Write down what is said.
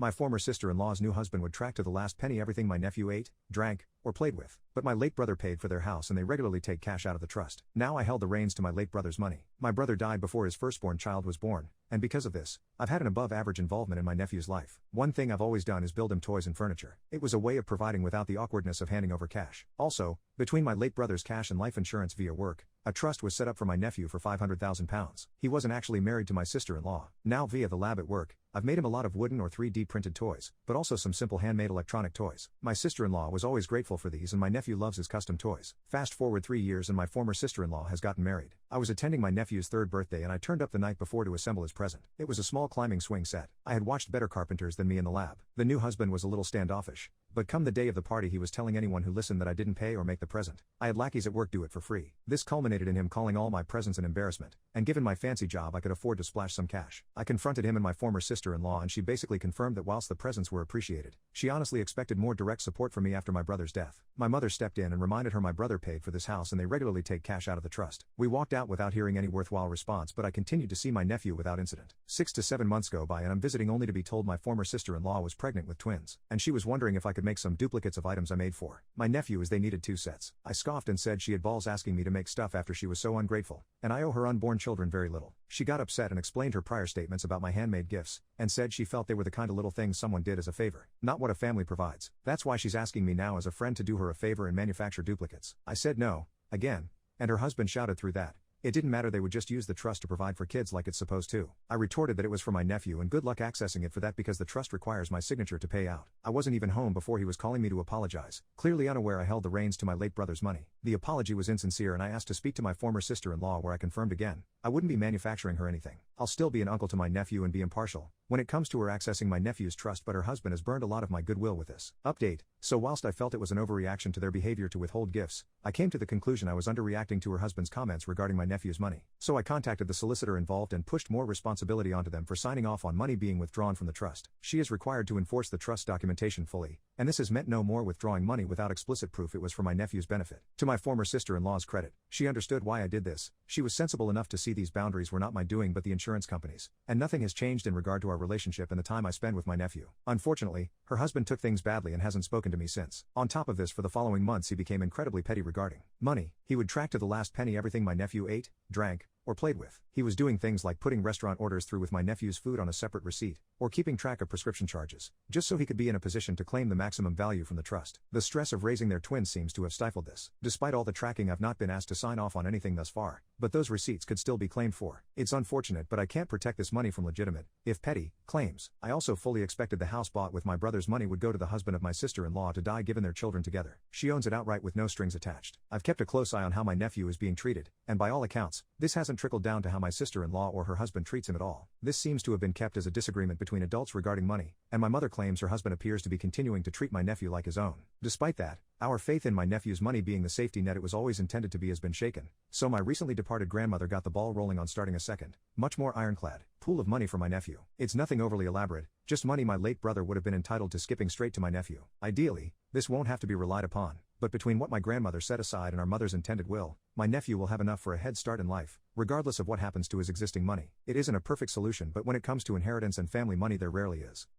My former sister-in-law's new husband would track to the last penny everything my nephew ate, drank, or played with. But my late brother paid for their house and they regularly take cash out of the trust. Now I held the reins to my late brother's money. My brother died before his firstborn child was born, and because of this, I've had an above-average involvement in my nephew's life. One thing I've always done is build him toys and furniture. It was a way of providing without the awkwardness of handing over cash. Also, between my late brother's cash and life insurance via work, a trust was set up for my nephew for £500,000. He wasn't actually married to my sister-in-law. Now via the lab at work, I've made him a lot of wooden or 3D printed toys, but also some simple handmade electronic toys. My sister-in-law was always grateful for these and my nephew loves his custom toys. Fast forward 3 years and my former sister-in-law has gotten married. I was attending my nephew's 3rd birthday and I turned up the night before to assemble his present. It was a small climbing swing set. I had watched better carpenters than me in the lab. The new husband was a little standoffish, but come the day of the party he was telling anyone who listened that I didn't pay or make the present. I had lackeys at work do it for free. This culminated in him calling all my presents an embarrassment, and given my fancy job I could afford to splash some cash. I confronted him and my former sister-in-law and she basically confirmed that whilst the presents were appreciated, she honestly expected more direct support from me after my brother's death. My mother stepped in and reminded her my brother paid for this house and they regularly take cash out of the trust. We walked out without hearing any worthwhile response, but I continued to see my nephew without incident. 6 to 7 months go by and I'm visiting only to be told my former sister-in-law was pregnant with twins, and she was wondering if I could make some duplicates of items I made for my nephew as they needed 2 sets. I scoffed and said she had balls asking me to make stuff after she was so ungrateful, and I owe her unborn children very little. She got upset and explained her prior statements about my handmade gifts, and said she felt they were the kind of little things someone did as a favor, not what a family provides. That's why she's asking me now as a friend to do her a favor and manufacture duplicates. I said no, again, and her husband shouted through that it didn't matter, they would just use the trust to provide for kids like it's supposed to. I retorted that it was for my nephew and good luck accessing it for that because the trust requires my signature to pay out. I wasn't even home before he was calling me to apologize, clearly unaware I held the reins to my late brother's money. The apology was insincere and I asked to speak to my former sister-in-law, where I confirmed again I wouldn't be manufacturing her anything. I'll still be an uncle to my nephew and be impartial when it comes to her accessing my nephew's trust, but her husband has burned a lot of my goodwill with this. Update. So whilst I felt it was an overreaction to their behavior to withhold gifts, I came to the conclusion I was underreacting to her husband's comments regarding my nephew's money. So I contacted the solicitor involved and pushed more responsibility onto them for signing off on money being withdrawn from the trust. She is required to enforce the trust documentation fully, and this has meant no more withdrawing money without explicit proof it was for my nephew's benefit. To my former sister-in-law's credit, she understood why I did this. She was sensible enough to see these boundaries were not my doing but the insurance company's, and nothing has changed in regard to our relationship and the time I spend with my nephew. Unfortunately, her husband took things badly and hasn't spoken to me since. On top of this, for the following months he became incredibly petty regarding money. He would track to the last penny everything my nephew ate, drank, or played with. He was doing things like putting restaurant orders through with my nephew's food on a separate receipt, or keeping track of prescription charges, just so he could be in a position to claim the maximum value from the trust. The stress of raising their twins seems to have stifled this. Despite all the tracking, I've not been asked to sign off on anything thus far, but those receipts could still be claimed for. It's unfortunate, but I can't protect this money from legitimate, if petty, claims. I also fully expected the house bought with my brother's money would go to the husband of my sister-in-law to die given their children together. She owns it outright with no strings attached. I've kept a close eye on how my nephew is being treated, and by all accounts, this hasn't trickled down to how my sister-in-law or her husband treats him at all. This seems to have been kept as a disagreement between adults regarding money, and my mother claims her husband appears to be continuing to treat my nephew like his own. Despite that, our faith in my nephew's money being the safety net it was always intended to be has been shaken, so my recently departed grandmother got the ball rolling on starting a second, much more ironclad, pool of money for my nephew. It's nothing overly elaborate, just money my late brother would have been entitled to skipping straight to my nephew. Ideally, this won't have to be relied upon, but between what my grandmother set aside and our mother's intended will, my nephew will have enough for a head start in life, regardless of what happens to his existing money. It isn't a perfect solution, but when it comes to inheritance and family money there rarely is.